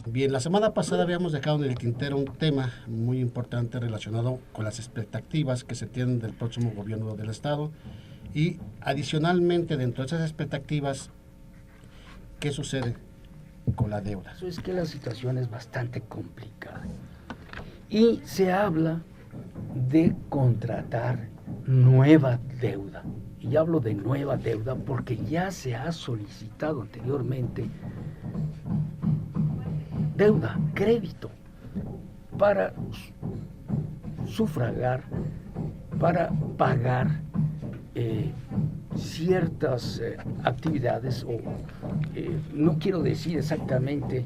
Bien, la semana pasada habíamos dejado en el tintero un tema muy importante relacionado con las expectativas que se tienen del próximo gobierno del Estado y adicionalmente dentro de esas expectativas, ¿qué sucede con la deuda? Eso es que la situación es bastante complicada y se habla de contratar nueva deuda. Y hablo de nueva deuda porque ya se ha solicitado anteriormente deuda, crédito, para sufragar, para pagar ciertas actividades, o no quiero decir exactamente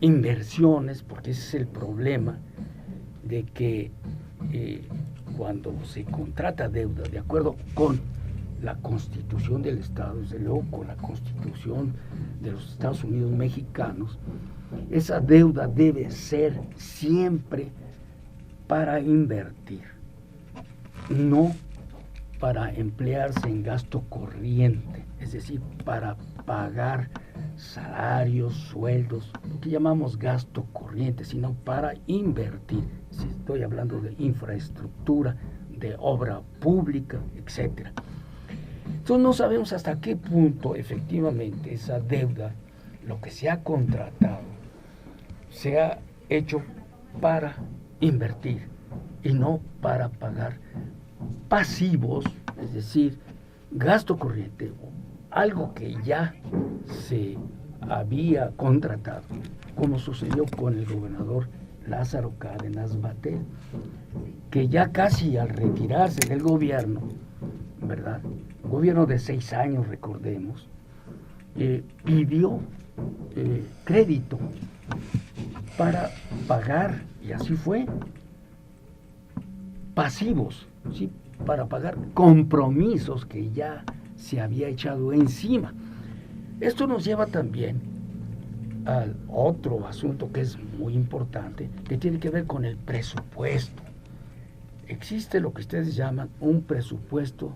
inversiones, porque ese es el problema de que cuando se contrata deuda, de acuerdo con la Constitución del Estado, desde luego con la Constitución de los Estados Unidos mexicanos, esa deuda debe ser siempre para invertir, no para emplearse en gasto corriente, es decir, para pagar salarios, sueldos, lo que llamamos gasto corriente, sino para invertir. Si estoy hablando de infraestructura, de obra pública, etcétera. Entonces no sabemos hasta qué punto efectivamente esa deuda, lo que se ha contratado, se ha hecho para invertir y no para pagar pasivos, es decir, gasto corriente, algo que ya se había contratado, como sucedió con el gobernador Lázaro Cárdenas Batel, que ya casi al retirarse del gobierno, ¿verdad? Un gobierno de 6 años, recordemos, pidió crédito para pagar, y así fue, pasivos, ¿sí? Para pagar compromisos que ya se había echado encima. Esto nos lleva también al otro asunto que es muy importante, que tiene que ver con el presupuesto. Existe lo que ustedes llaman un presupuesto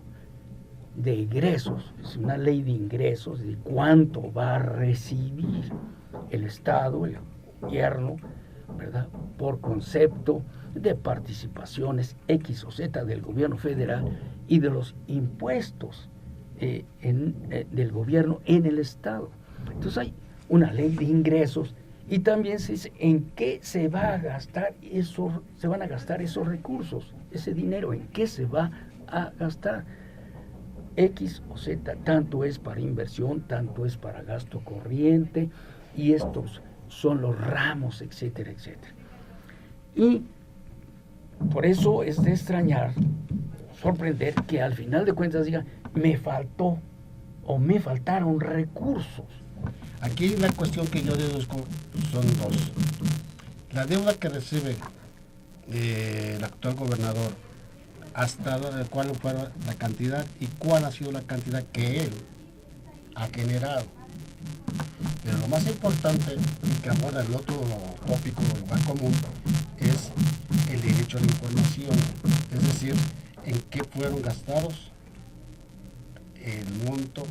de egresos, es una ley de ingresos, de cuánto va a recibir el Estado, el gobierno, ¿verdad?, por concepto de participaciones X o Z del gobierno federal y de los impuestos del gobierno en el Estado. Entonces hay una ley de ingresos y también se dice en qué se va a gastar se van a gastar esos recursos, ese dinero, en qué se va a gastar. X o Z, tanto es para inversión, tanto es para gasto corriente, y estos son los ramos, etcétera, etcétera. Y por eso es de extrañar, sorprender que al final de cuentas digan, me faltó o me faltaron recursos. Aquí la cuestión que yo deduzco son dos. La deuda que recibe el actual gobernador, hasta cuál fue la cantidad y cuál ha sido la cantidad que él ha generado. Pero lo más importante, y que aborda el otro tópico, el lugar común, es el derecho a la información, es decir, en qué fueron gastados el monto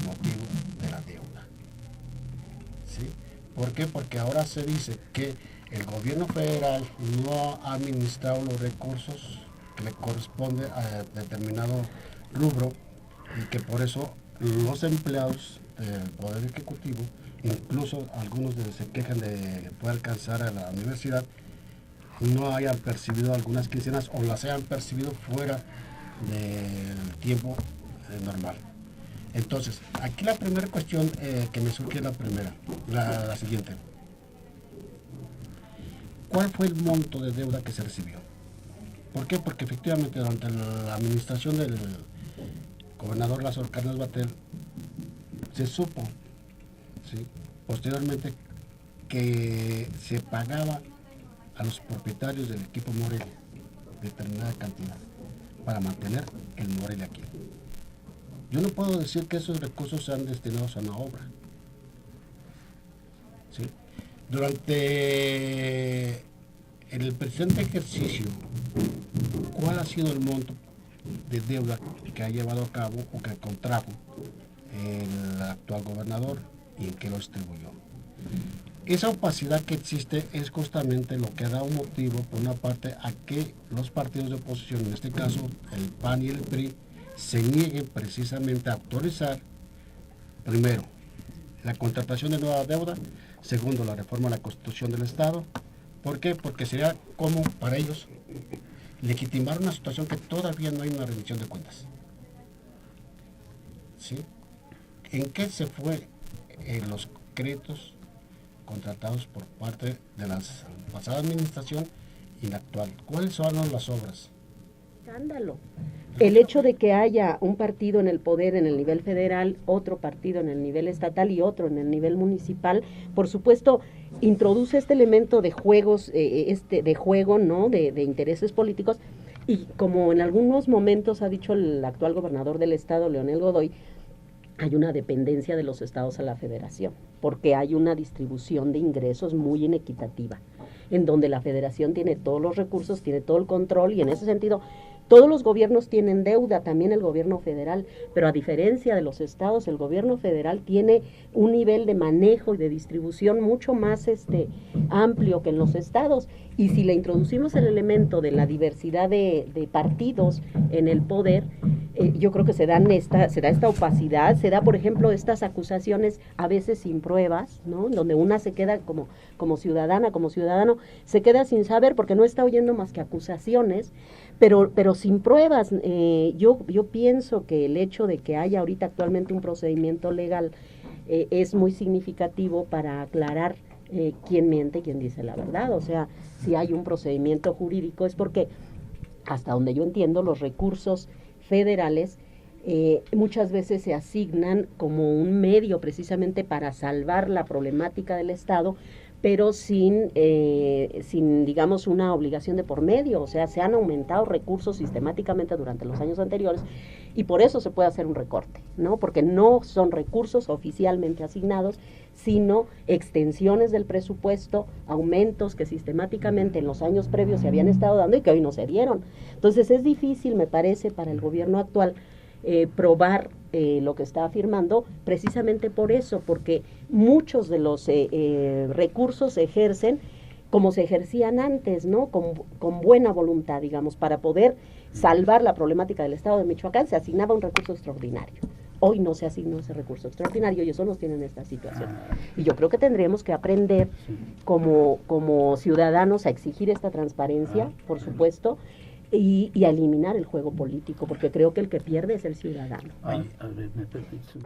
motivo de la deuda. ¿Sí? ¿Por qué? Porque ahora se dice que el gobierno federal no ha administrado los recursos que le corresponde a determinado rubro y que por eso los empleados del Poder Ejecutivo, incluso algunos se quejan de poder alcanzar a la universidad, no hayan percibido algunas quincenas o las hayan percibido fuera del tiempo normal. Entonces, aquí la primera cuestión que me surge es la siguiente. ¿Cuál fue el monto de deuda que se recibió? ¿Por qué? Porque efectivamente durante la administración del gobernador Lázaro Cárdenas Batel se supo, ¿sí?, posteriormente que se pagaba a los propietarios del equipo Morelia determinada cantidad para mantener el Morelia aquí. Yo no puedo decir que esos recursos sean destinados a una obra, ¿sí? Durante el presente ejercicio, ¿cuál ha sido el monto de deuda que ha llevado a cabo o que contrajo el actual gobernador y en qué lo distribuyó? Esa opacidad que existe es justamente lo que ha dado motivo, por una parte, a que los partidos de oposición, en este caso el PAN y el PRI, se nieguen precisamente a autorizar, primero, la contratación de nueva deuda, segundo, la reforma a la Constitución del Estado. ¿Por qué? Porque sería como para ellos legitimar una situación que todavía no hay una rendición de cuentas. ¿Sí? ¿En qué se fue los créditos contratados por parte de la pasada administración y la actual? ¿Cuáles son las obras? Escándalo. El hecho de que haya un partido en el poder en el nivel federal, otro partido en el nivel estatal y otro en el nivel municipal, por supuesto, introduce este elemento de juegos, de juego, ¿no? De intereses políticos, y como en algunos momentos ha dicho el actual gobernador del estado, Leonel Godoy, hay una dependencia de los estados a la federación, porque hay una distribución de ingresos muy inequitativa, en donde la federación tiene todos los recursos, tiene todo el control, y en ese sentido todos los gobiernos tienen deuda, también el gobierno federal, pero a diferencia de los estados, el gobierno federal tiene un nivel de manejo y de distribución mucho más amplio que en los estados, y si le introducimos el elemento de la diversidad de partidos en el poder, yo creo que se da esta opacidad, se da, por ejemplo, estas acusaciones a veces sin pruebas, ¿no? Donde una se queda como ciudadana, como ciudadano, se queda sin saber porque no está oyendo más que acusaciones, pero sin pruebas. Yo pienso que el hecho de que haya ahorita actualmente un procedimiento legal es muy significativo para aclarar quién miente, quién dice la verdad. O sea, si hay un procedimiento jurídico es porque, hasta donde yo entiendo, los recursos federales muchas veces se asignan como un medio precisamente para salvar la problemática del Estado, pero sin, digamos, una obligación de por medio. O sea, se han aumentado recursos sistemáticamente durante los años anteriores y por eso se puede hacer un recorte, ¿no? Porque no son recursos oficialmente asignados, sino extensiones del presupuesto, aumentos que sistemáticamente en los años previos se habían estado dando y que hoy no se dieron. Entonces es difícil, me parece, para el gobierno actual probar lo que está afirmando, precisamente por eso, porque muchos de los recursos se ejercen como se ejercían antes, ¿no? Con buena voluntad, digamos, para poder salvar la problemática del Estado de Michoacán se asignaba un recurso extraordinario. Hoy no se asignó ese recurso extraordinario y eso nos tiene en esta situación. Y yo creo que tendríamos que aprender como ciudadanos a exigir esta transparencia, por supuesto, y a eliminar el juego político, porque creo que el que pierde es el ciudadano. A ver, me permites.